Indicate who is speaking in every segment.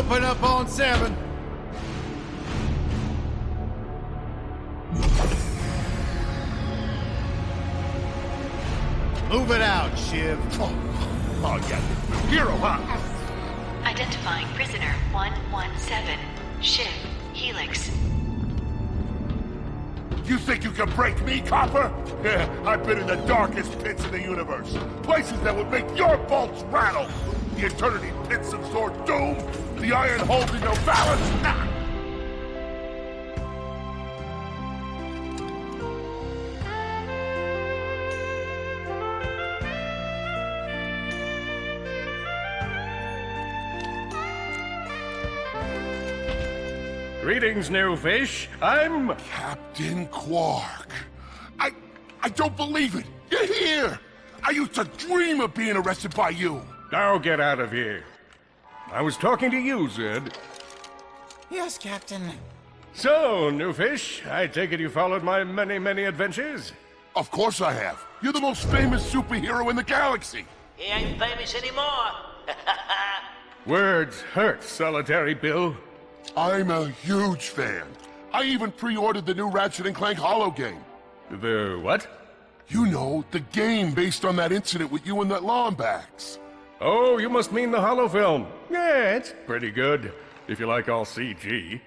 Speaker 1: Open up on 7. Move it out, Shiv.
Speaker 2: Oh yeah, hero, huh?
Speaker 3: Identifying prisoner 117, Shiv, Helix.
Speaker 2: You think you can break me, copper? Yeah, I've been in the darkest pits in the universe. Places that would make your bolts rattle. The eternity pits of Sword Doom. The iron holding no balance. Nah.
Speaker 4: Greetings, new fish. I'm...
Speaker 2: Captain Quark. I don't believe it. You're here. I used to dream of being arrested by you.
Speaker 4: Now get out of here. I was talking to you, Zed.
Speaker 5: Yes, Captain.
Speaker 4: So, new fish, I take it you followed my many adventures?
Speaker 2: Of course I have. You're the most famous superhero in the galaxy.
Speaker 6: He ain't famous anymore.
Speaker 4: Words hurt, Solitary Bill.
Speaker 2: I'm a huge fan. I even pre-ordered the new Ratchet and Clank holo game.
Speaker 4: The what?
Speaker 2: You know, the game based on that incident with you and that Lombax.
Speaker 4: Oh, you must mean the holofilm. Yeah, it's pretty good, if you like all CG.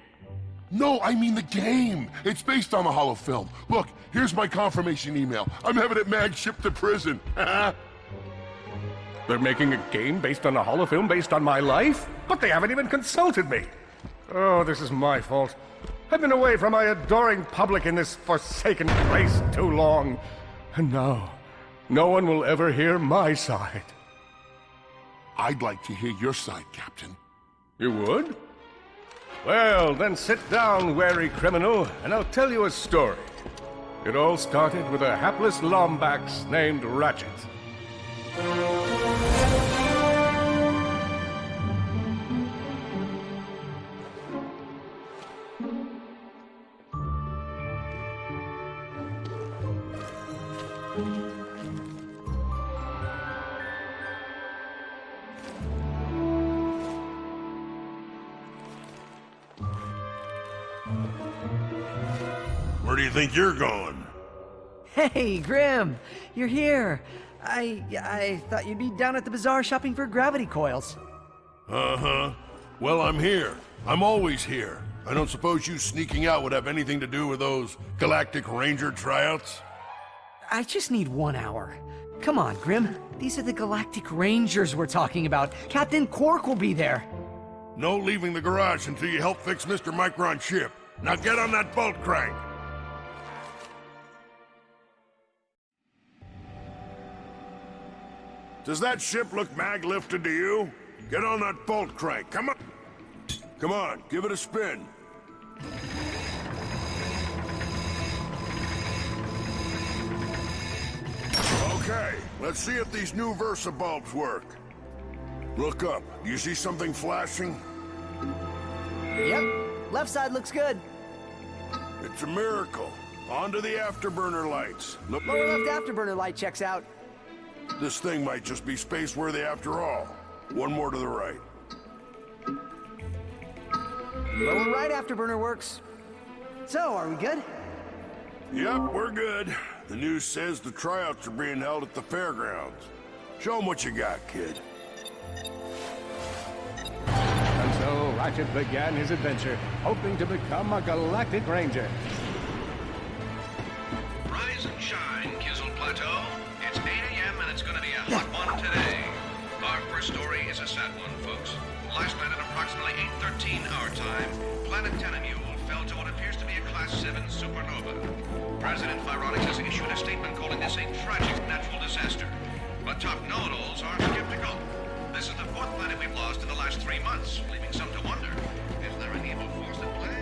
Speaker 2: No, I mean the game. It's based on the holofilm. Look, here's my confirmation email. I'm having it mag shipped to prison.
Speaker 4: They're making a game based on a holofilm based on my life? But they haven't even consulted me. Oh, this is my fault. I've been away from my adoring public in this forsaken place too long. And now, no one will ever hear my side.
Speaker 2: I'd like to hear your side, Captain.
Speaker 4: You would? Well, then sit down, wary criminal, and I'll tell you a story. It all started with a hapless Lombax named Ratchet.
Speaker 2: Where do you think you're going?
Speaker 5: Hey, Grim, you're here. I thought you'd be down at the bazaar shopping for gravity coils.
Speaker 2: Uh-huh. Well, I'm here. I'm always here. I don't suppose you sneaking out would have anything to do with those Galactic Ranger tryouts?
Speaker 5: I just need 1 hour. Come on, Grim. These are the Galactic Rangers we're talking about. Captain Quark will be there.
Speaker 2: No leaving the garage until you help fix Mr. Micron's ship. Now get on that bolt crank. Does that ship look mag-lifted to you? Get on that bolt crank, come on! Come on, give it a spin. Okay, let's see if these new Versa bulbs work. Look up. Do you see something flashing?
Speaker 5: Yep, left side looks good.
Speaker 2: It's a miracle. On to the afterburner lights. Look,
Speaker 5: Lower left afterburner light checks out.
Speaker 2: this thing might just be space-worthy after all. One more to the right.
Speaker 5: Lower right afterburner works. So, are we good?
Speaker 2: Yep, we're good. The news says the tryouts are being held at the fairgrounds. Show 'em what you got, kid.
Speaker 4: And so Ratchet began his adventure, hoping to become a Galactic Ranger.
Speaker 7: Rise and shine, Kizzle Plateau. It's 8 a.m. and it's gonna be a hot one today. Our first story is a sad one, folks. Last night at approximately 8:13 our time, Planet Tenamule fell to what appears to be a Class 7 supernova. President Fironics has issued a statement calling this a tragic natural disaster. But top know-it-alls are skeptical. This is the 4th planet we've lost in the last 3 months, leaving some to wonder. Is there any evil force at play?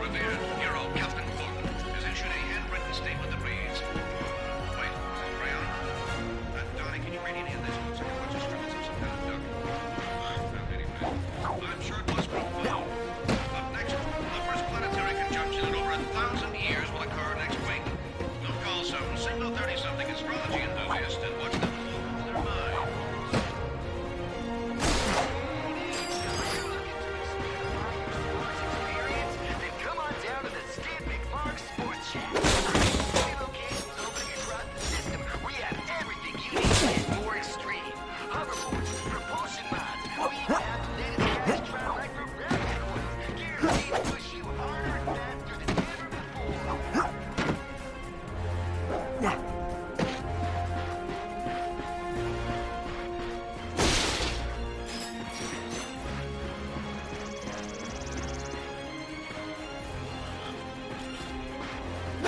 Speaker 7: Revered hero Captain Quark has issued a handwritten statement that reads... Wait, crayon? Donnie, can you read any of this? Looks like a bunch of scribbles of some kind of duck. I'm sure it was profound. Up next, the first planetary conjunction in over 1,000 years will occur next week. We'll call some single 30-something astrology enthusiast and watch them blow their minds.
Speaker 8: push you harder and faster than ever before.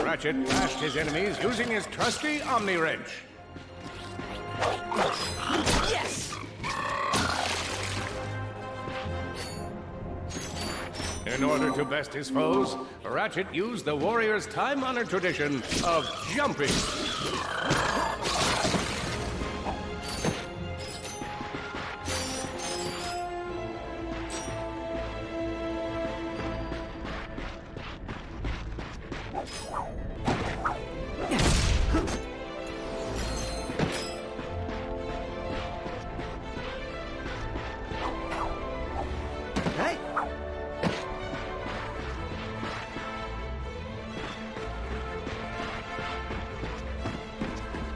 Speaker 4: Ratchet bashed his enemies using his trusty Omni Wrench.
Speaker 5: Yes!
Speaker 4: In order to best his foes, Ratchet used the warrior's time-honored tradition of jumping.
Speaker 5: Hey!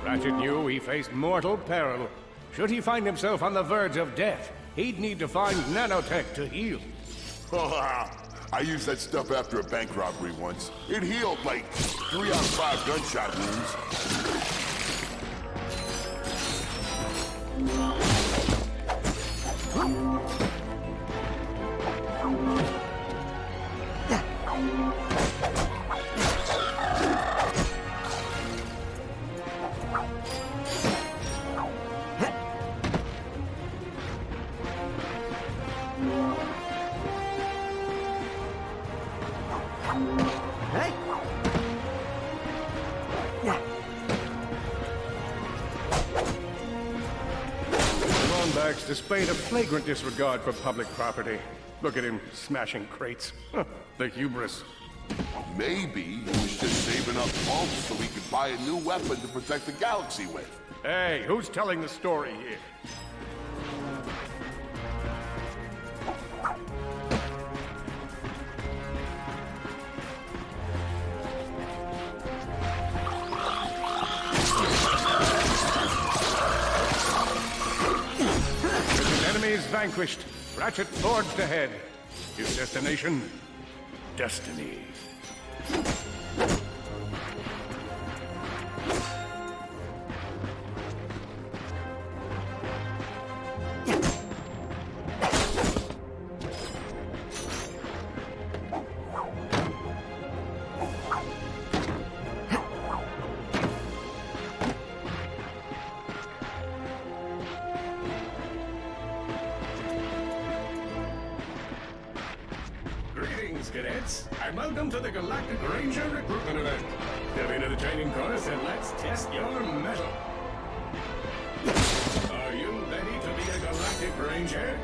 Speaker 4: Ratchet knew he faced mortal peril. Should he find himself on the verge of death, he'd need to find nanotech to heal.
Speaker 2: I used that stuff after a bank robbery once. It healed like 3 out of 5 gunshot wounds.
Speaker 5: Hey!
Speaker 4: Longback's displayed a flagrant disregard for public property. Look at him smashing crates. The hubris.
Speaker 2: Maybe he was just saving up bolts so he could buy a new weapon to protect the galaxy with.
Speaker 4: Hey, who's telling the story here? With his enemies vanquished, Ratchet forged ahead. His destination? Destiny. Greetings, cadets, and welcome to the Galactic Ranger Recruitment Event. Step into the training course and let's test your mettle. Are you ready to be a Galactic Ranger?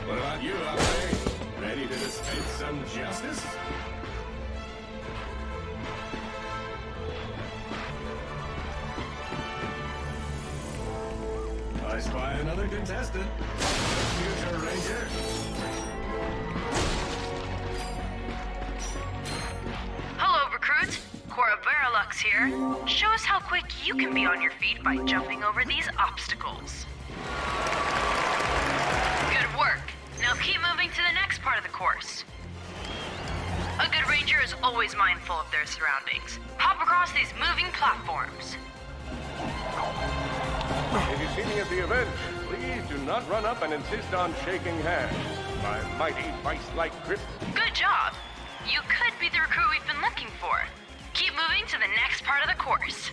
Speaker 4: What about you, Ollie? Ready to dispense some justice? I spy another contestant. Future Ranger.
Speaker 3: Hello, recruit. Cora Veralux here. Show us how quick you can be on your feet by jumping over these obstacles. Good work. Now keep moving to the next part of the course. A good ranger is always mindful of their surroundings. Hop across these moving platforms.
Speaker 4: If you see me at the event, please do not run up and insist on shaking hands. My mighty vice-like grip.
Speaker 3: Good job. You could be the recruit we've been looking for. Keep moving to the next part of the course.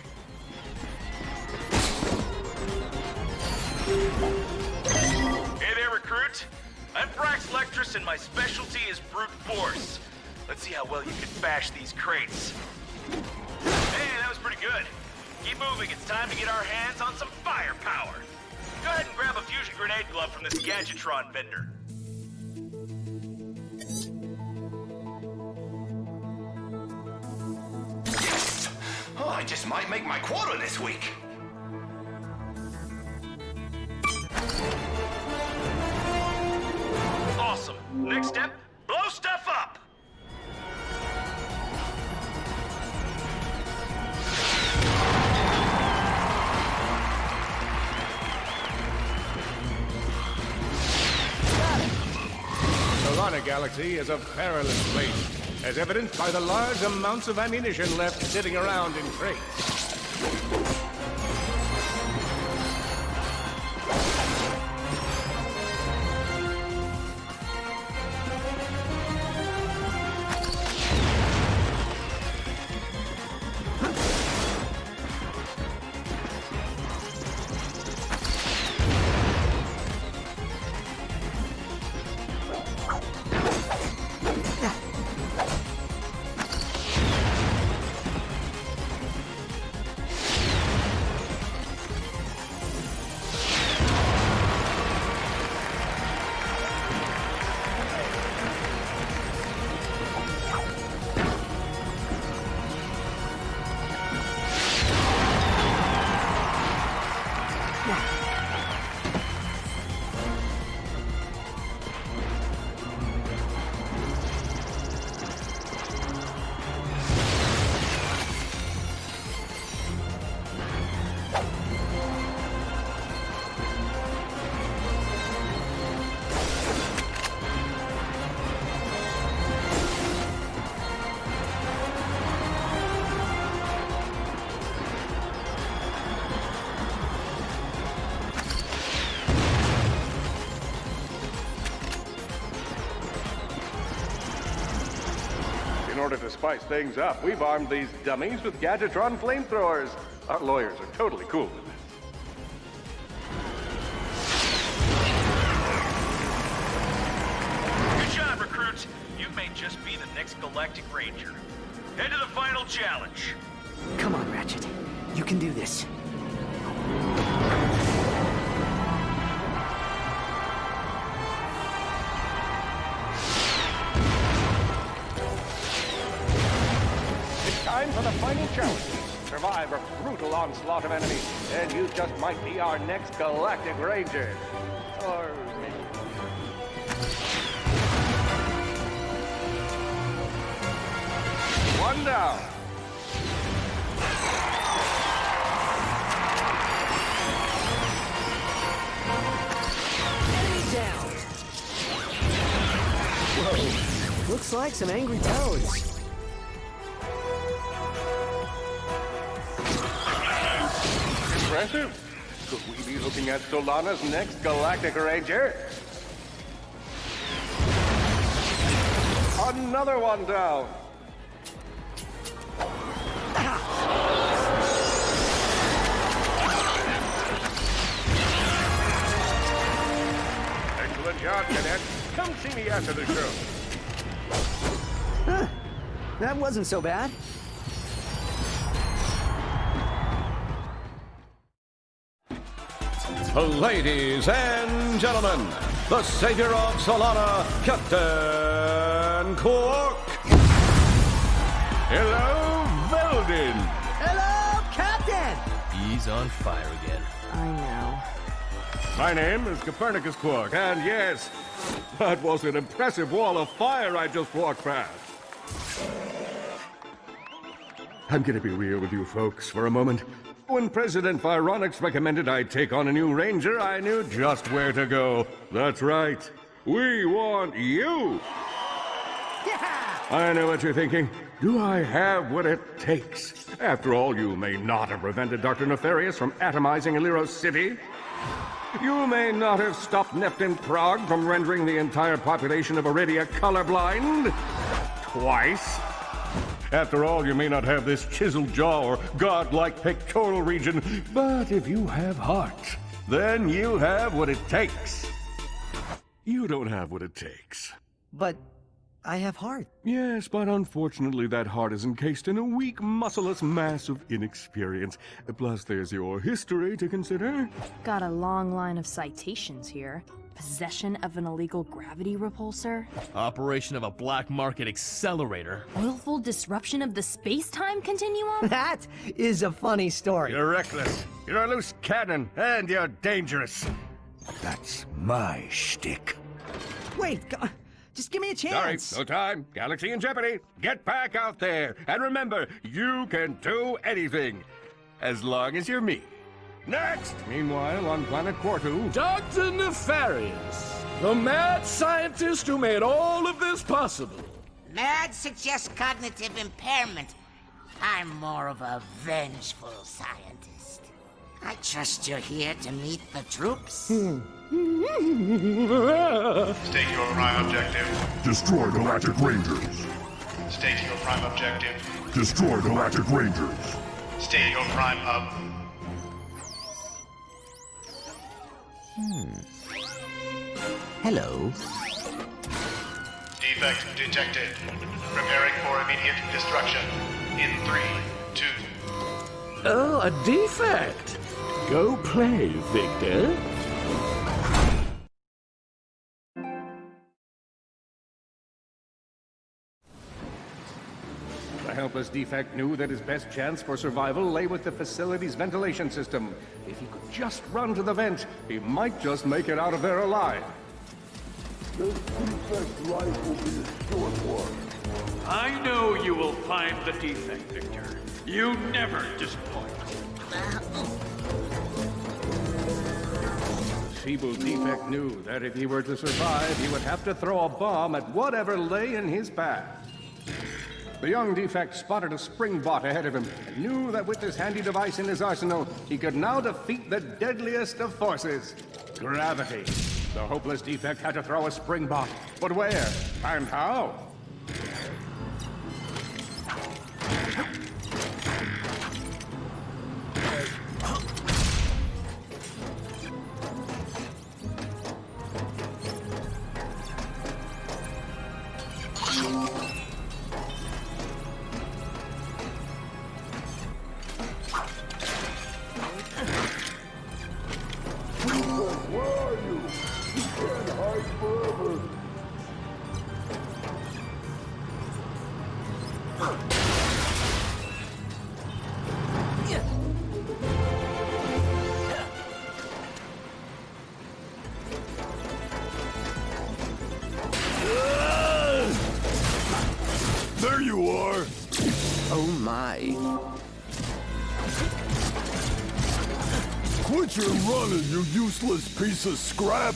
Speaker 9: Hey there, recruit. I'm Brax Lectress, and my specialty is brute force. Let's see how well you can bash these crates. Hey, that was pretty good. Keep moving. It's time to get our hands on some firepower. Go ahead and grab a fusion grenade glove from this Gadgetron vendor.
Speaker 8: Yes! Oh, I just might make my quota this week.
Speaker 9: Awesome. Next step, blow stuff up.
Speaker 4: So Ironic Galaxy is a perilous place, as evidenced by the large amounts of ammunition left sitting around in crates. In order to spice things up, we've armed these dummies with Gadgetron flamethrowers. Our lawyers are totally cool with this.
Speaker 9: Good job, recruits. You may just be the next Galactic Ranger. Head to the final challenge.
Speaker 5: Come on, Ratchet. You can do this.
Speaker 4: It's time for the final challenge. Survive a brutal onslaught of enemies, and you just might be our next Galactic Ranger. Or maybe... One down.
Speaker 5: Enemy down. Whoa. Looks like some angry toads.
Speaker 4: Impressive. Could we be looking at Solana's next Galactic Ranger? Another one down. Excellent job, Cadet. Come see me after the show.
Speaker 5: Huh. That wasn't so bad.
Speaker 4: Ladies and gentlemen, the savior of Solana, Captain Quark. Hello, Veldin.
Speaker 5: Hello, Captain!
Speaker 10: He's on fire again.
Speaker 11: I know.
Speaker 4: My name is Copernicus Quark, and yes, that was an impressive wall of fire I just walked past. I'm gonna be real with you folks for a moment. When President Vironix recommended I take on a new ranger, I knew just where to go. That's right. We want you!
Speaker 5: Yeah!
Speaker 4: I know what you're thinking. Do I have what it takes? After all, you may not have prevented Dr. Nefarious from atomizing Aliros City. You may not have stopped Neptune Prague from rendering the entire population of Iridia colorblind. Twice. After all, you may not have this chiseled jaw or godlike pectoral region, but if you have heart, then you have what it takes. You don't have what it takes.
Speaker 5: But I have heart.
Speaker 4: Yes, but unfortunately that heart is encased in a weak, muscleless mass of inexperience. Plus there's your history to consider.
Speaker 11: Got a long line of citations here. Possession of an illegal gravity repulsor.
Speaker 10: Operation of a black market accelerator.
Speaker 11: Willful disruption of the space-time continuum.
Speaker 5: That is a funny story.
Speaker 4: You're reckless, you're a loose cannon, and you're dangerous. That's my shtick.
Speaker 5: Wait, just give me a chance.
Speaker 4: Sorry, no time. Galaxy in jeopardy. Get back out there. And remember, you can do anything. As long as you're me. Next! Meanwhile, on planet Quartu...
Speaker 10: Dr. Nefarious!
Speaker 12: The mad scientist who made all of this possible.
Speaker 13: Mad suggests cognitive impairment. I'm more of a vengeful scientist. I trust you're here to meet the troops.
Speaker 7: State your prime objective.
Speaker 2: Destroy the Ratchet Rangers.
Speaker 7: State your prime objective.
Speaker 2: Destroy the Ratchet Rangers.
Speaker 7: State your prime hub.
Speaker 13: Hello.
Speaker 7: Defect detected. Preparing for immediate destruction. In 3, 2.
Speaker 12: Oh, a defect. Go play, Victor.
Speaker 4: The helpless defect knew that his best chance for survival lay with the facility's ventilation system. If he could just run to the vent, he might just make it out of there alive.
Speaker 2: This defect's life will be a short one.
Speaker 14: I know you will find the defect, Victor. You never disappoint.
Speaker 4: The feeble defect knew that if he were to survive, he would have to throw a bomb at whatever lay in his path. The young defect spotted a spring bot ahead of him and knew that with this handy device in his arsenal, he could now defeat the deadliest of forces, gravity. The hopeless defect had to throw a spring bot, but where and how?
Speaker 2: There you are!
Speaker 13: Oh my.
Speaker 2: Quit your running, you useless piece of scrap!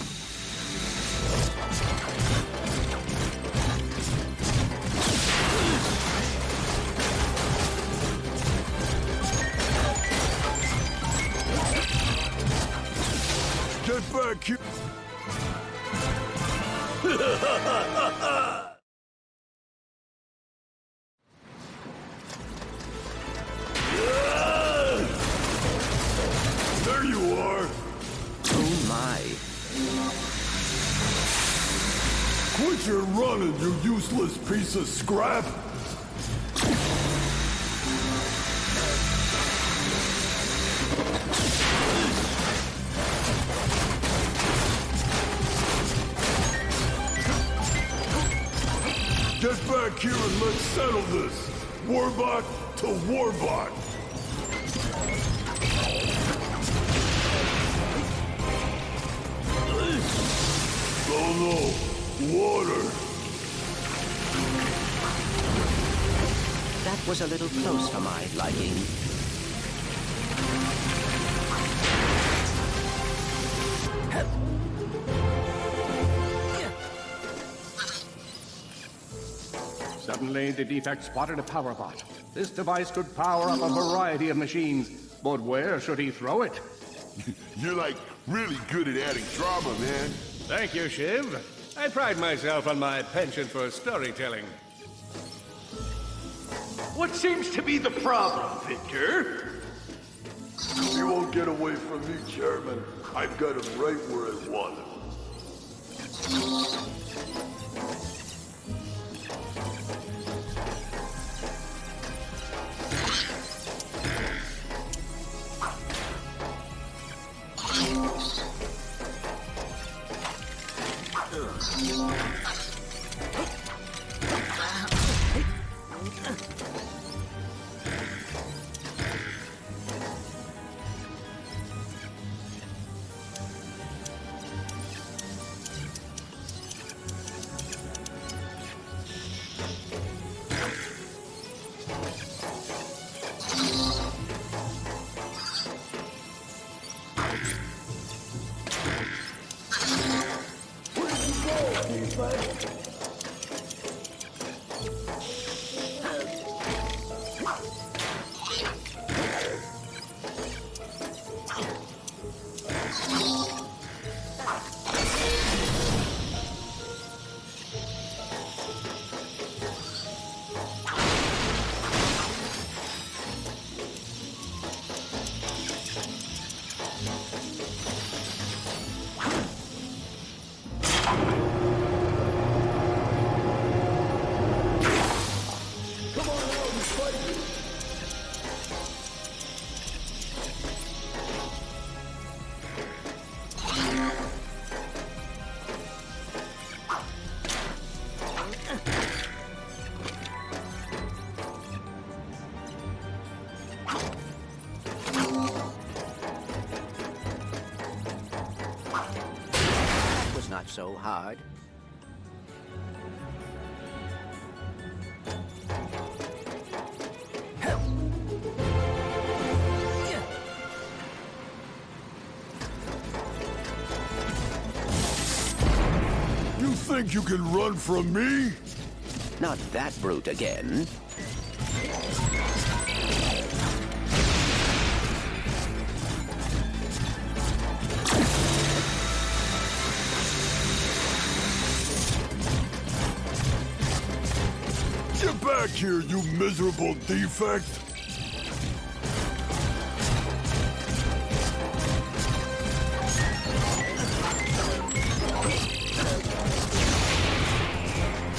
Speaker 2: Get back here! There you are!
Speaker 13: Oh my.
Speaker 2: Quit your running, you useless piece of scrap! Get back here and let's settle this! Warbot to Warbot! Oh no! Water!
Speaker 13: That was a little close for my liking.
Speaker 4: Suddenly, the defect spotted a power bot. This device could power up a variety of machines, but where should he throw it?
Speaker 2: You're like really good at adding drama, man.
Speaker 4: Thank you, Shiv. I pride myself on my penchant for storytelling.
Speaker 14: What seems to be the problem, Victor?
Speaker 2: You won't get away from me, Chairman. I've got him right where I want him.
Speaker 15: so hard.
Speaker 2: You think you can run from me?
Speaker 15: Not that brute again.
Speaker 2: Get back here, you miserable defect!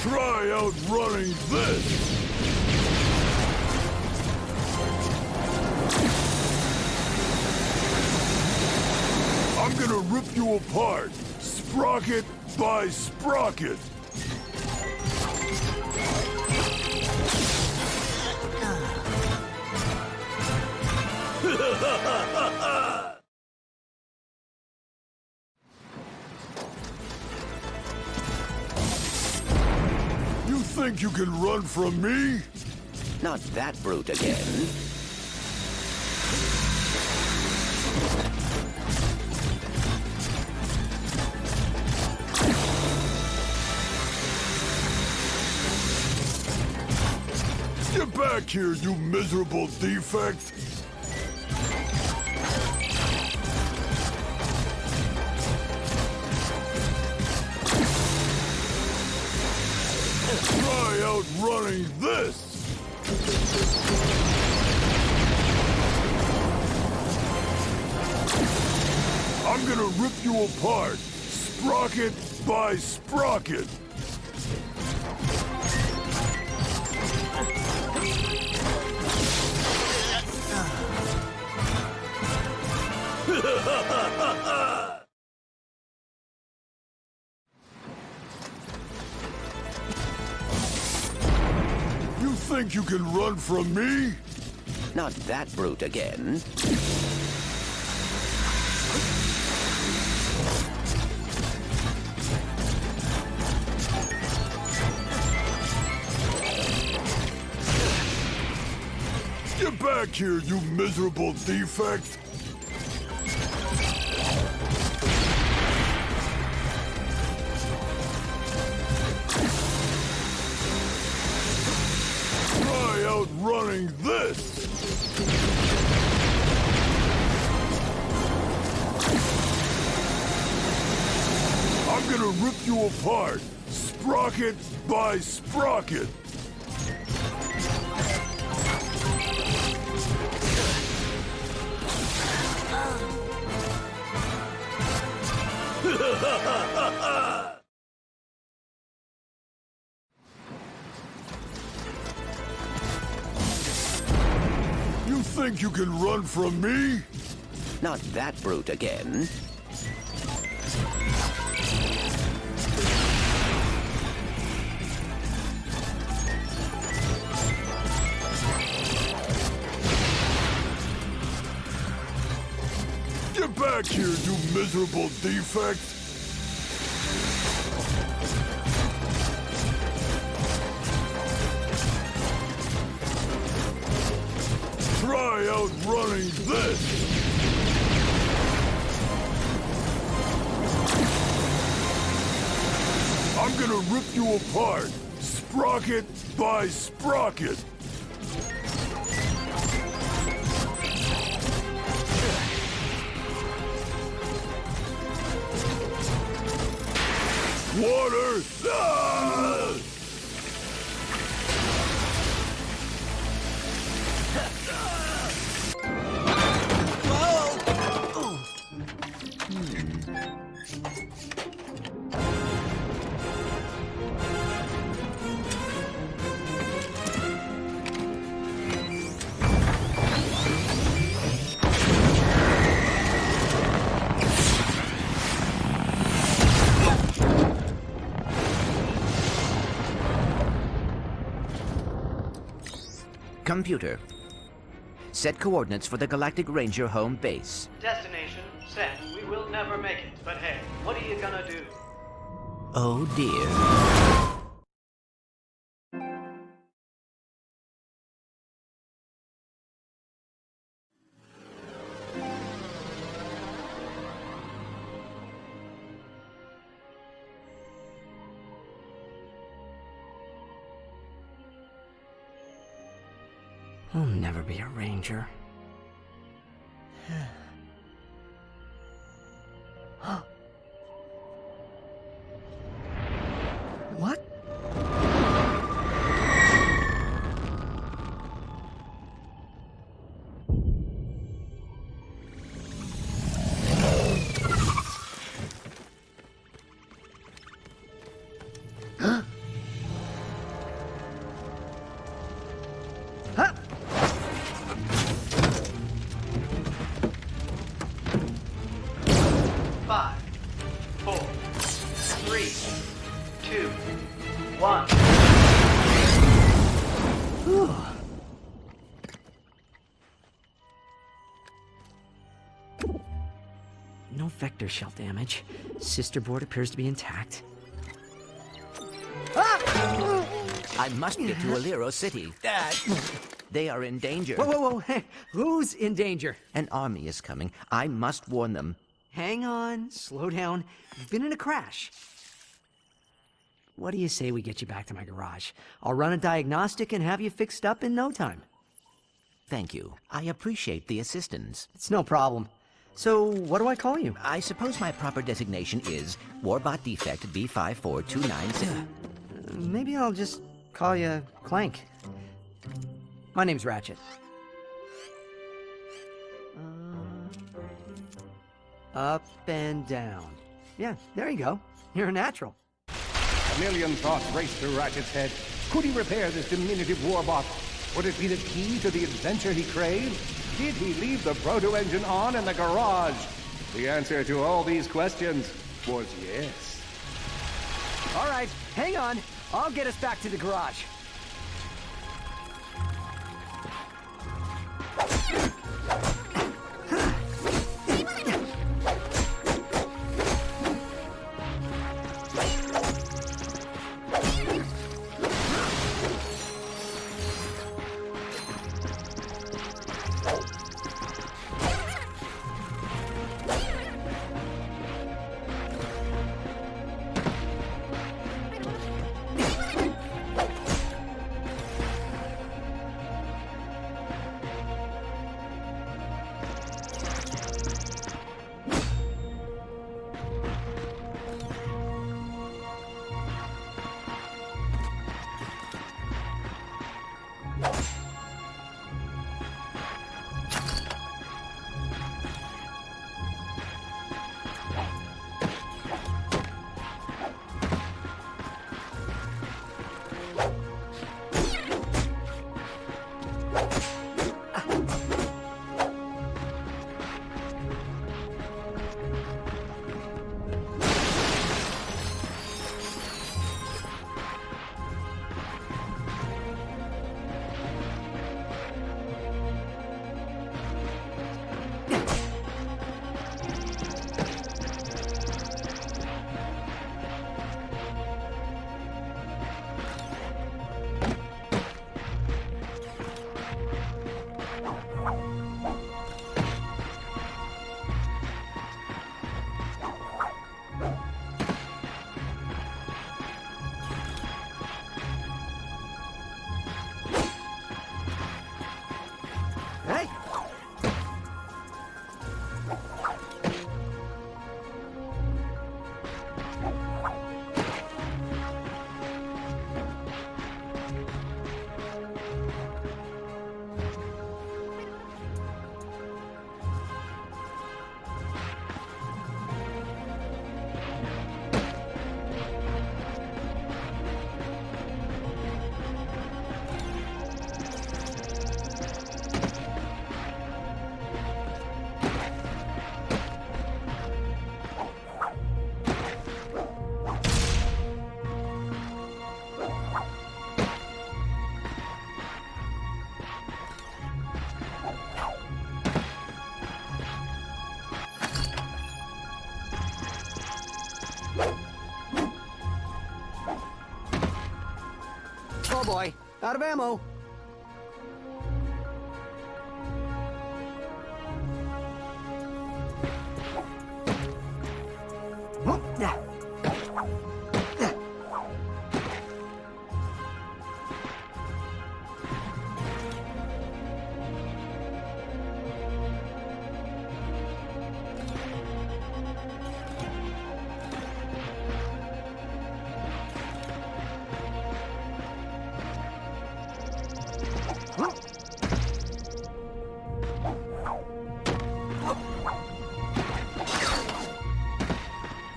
Speaker 2: Try outrunning this! I'm gonna rip you apart, sprocket by sprocket! You think you can run from me?
Speaker 15: Not that brute again.
Speaker 2: Get back here, you miserable defect! Try outrunning this! I'm gonna rip you apart, sprocket by sprocket! You think you can run from me?
Speaker 15: Not that brute again.
Speaker 2: Get back here, you miserable defect! Try outrunning this! I'm gonna rip you apart, sprocket by sprocket! You think you can run from me?
Speaker 15: Not that brute again.
Speaker 2: Get back here, you miserable defect! Try outrunning this! I'm gonna rip you apart, sprocket by sprocket! Water! Ah!
Speaker 15: Computer. Set coordinates for the Galactic Ranger home base.
Speaker 16: Destination set. We will never make it, but hey, what are you gonna do?
Speaker 15: Oh dear.
Speaker 5: I'll never be a ranger. What? No vector shell damage. Sister board appears to be intact.
Speaker 15: I must get to Alero City. They are in danger.
Speaker 5: Whoa, whoa, whoa. Hey, who's in danger?
Speaker 15: An army is coming. I must warn them.
Speaker 5: Hang on. Slow down. You've been in a crash. What do you say we get you back to my garage? I'll run a diagnostic and have you fixed up in no time.
Speaker 15: Thank you. I appreciate the assistance.
Speaker 5: It's no problem. So, what do I call you?
Speaker 15: I suppose my proper designation is Warbot Defect B54296.
Speaker 5: Maybe I'll just call you Clank. My name's Ratchet. Up and down. Yeah, there you go. You're a natural.
Speaker 4: A million thoughts raced through Ratchet's head. Could he repair this diminutive warbot? Would it be the key to the adventure he craved? Did he leave the proto-engine on in the garage? The answer to all these questions was yes.
Speaker 5: All right, hang on. I'll get us back to the garage. Oh boy, out of ammo.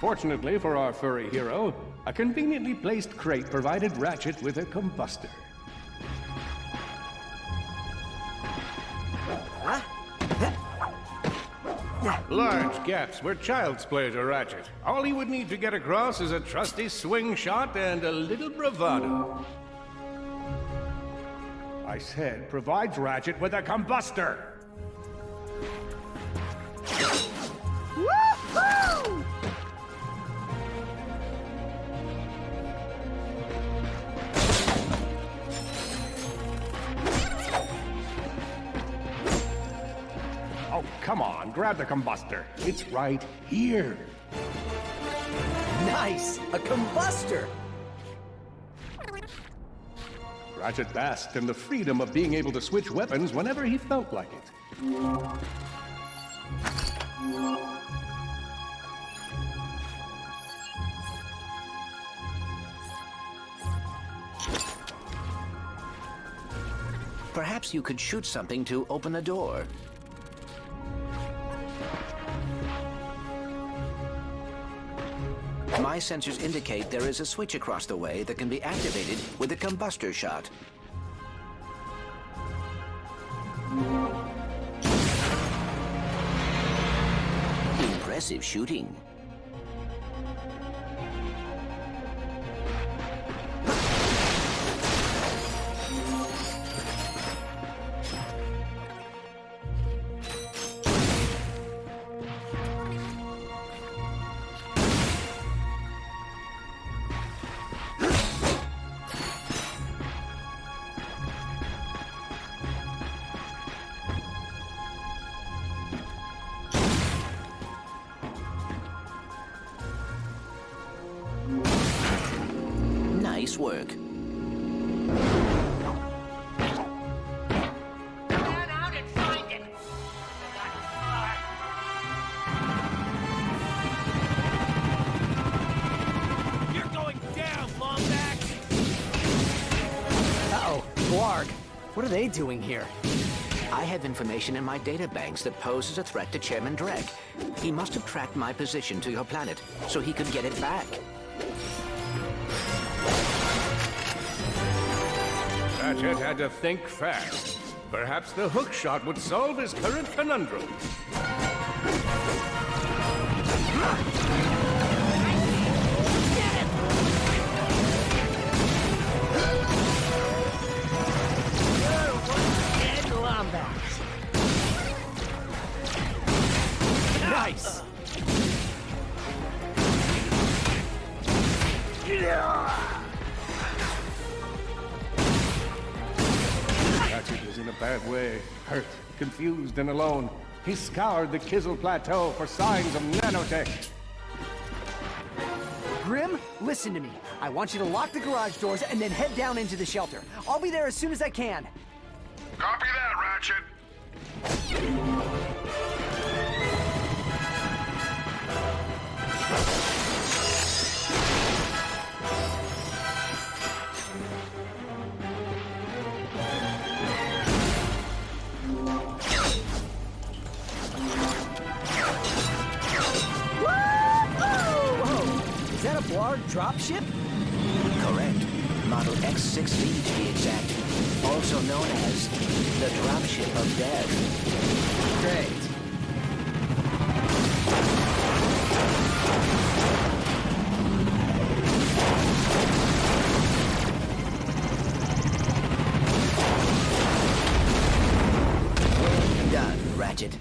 Speaker 4: Fortunately for our furry hero, a conveniently placed crate provided Ratchet with a combustor. Large gaps were child's play to Ratchet. All he would need to get across is a trusty swing shot and a little bravado. I said provides Ratchet with a combustor!
Speaker 5: Woohoo!
Speaker 4: Oh, come on, grab the combustor. It's right here.
Speaker 5: Nice! A combustor!
Speaker 4: Ratchet basked in the freedom of being able to switch weapons whenever he felt like it.
Speaker 15: Perhaps you could shoot something to open the door. My sensors indicate there is a switch across the way that can be activated with a combustor shot. Impressive shooting. Nice work.
Speaker 13: Run out and find it.
Speaker 9: You're going down, Longback!
Speaker 5: Uh-oh, Blarg. What are they doing here?
Speaker 15: I have information in my data banks that poses a threat to Chairman Drek. He must have tracked my position to your planet so he could get it back.
Speaker 4: Ratchet had to think fast. Perhaps the hook shot would solve his current conundrum.
Speaker 5: Dead Lombax. Nice.
Speaker 4: Ratchet was in a bad way. Hurt, confused, and alone. He scoured the Kizzle Plateau for signs of nanotech.
Speaker 5: Grim, listen to me. I want you to lock the garage doors and then head down into the shelter. I'll be there as soon as I can.
Speaker 2: Copy that, Ratchet.
Speaker 5: Whoa! Is that a Blarg dropship?
Speaker 15: Correct. Model X6V to be exact. Also known as the dropship of death.
Speaker 5: Great.
Speaker 15: Done, Ratchet.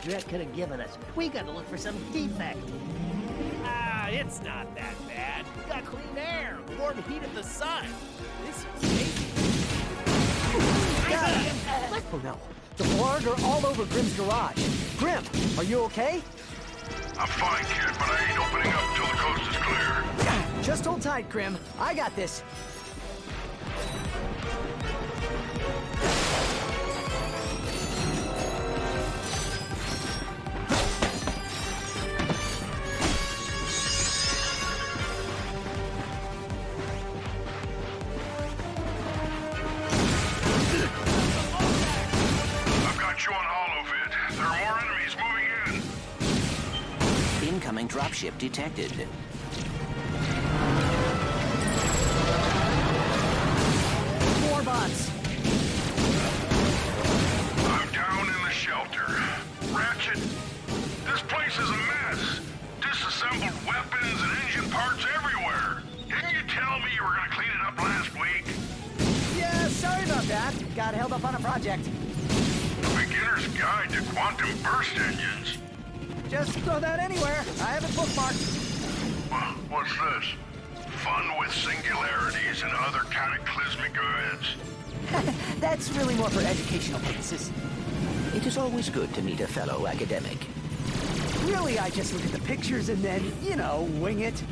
Speaker 6: Dret could have given us. We gotta look for some defect.
Speaker 16: Ah, it's not that bad. We got clean air, warm heat of the sun. This is amazing.
Speaker 5: Oh no, the Blarg are all over Grim's garage. Grim, are you okay?
Speaker 2: I'm fine, kid, but I ain't opening up till the coast is clear.
Speaker 5: Just hold tight, Grim. I got this.
Speaker 15: Incoming dropship detected.
Speaker 5: More bots.
Speaker 2: I'm down in the shelter. Ratchet, this place is a mess. Disassembled weapons and engine parts everywhere. Didn't you tell me you were gonna clean it up last week?
Speaker 5: Yeah, sorry about that. Got held up on a project.
Speaker 2: A beginner's guide to quantum burst engines.
Speaker 5: Just throw that anywhere. I have it bookmarked.
Speaker 2: What's this? Fun with singularities and other cataclysmic events.
Speaker 5: That's really more for educational purposes.
Speaker 15: It is always good to meet a fellow academic.
Speaker 5: Really, I just look at the pictures and then, you know, wing it.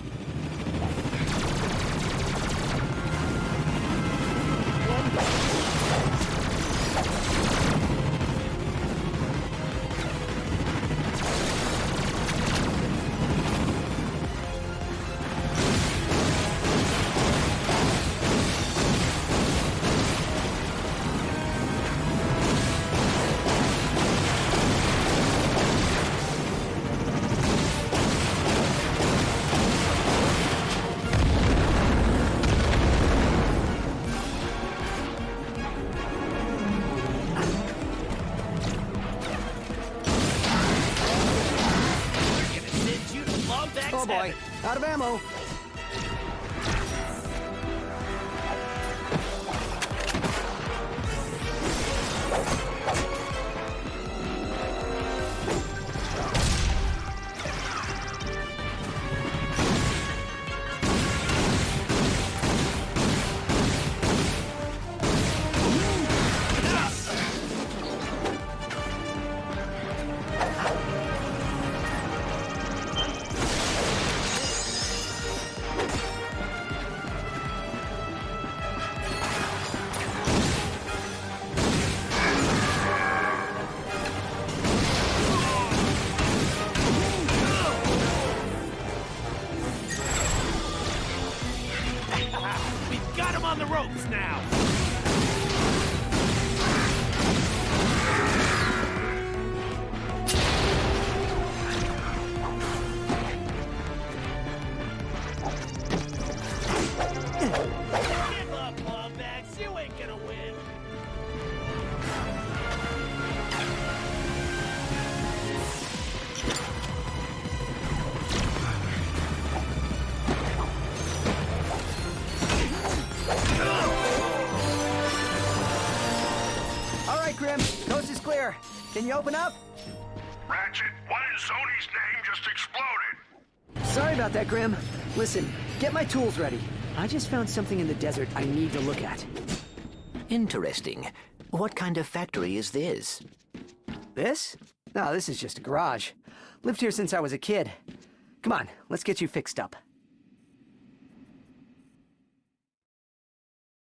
Speaker 5: Oh boy, out of ammo.
Speaker 16: We've got him on the ropes now. Give up, Lombax. You ain't gonna win.
Speaker 5: All right, Grim, coast is clear. Can you open up?
Speaker 2: Ratchet, what in Sony's name just exploded?
Speaker 5: Sorry about that, Grim. Listen, get my tools ready. I just found something in the desert I need to look at.
Speaker 15: Interesting. What kind of factory is this?
Speaker 5: This? No, this is just a garage. Lived here since I was a kid. Come on, let's get you fixed up.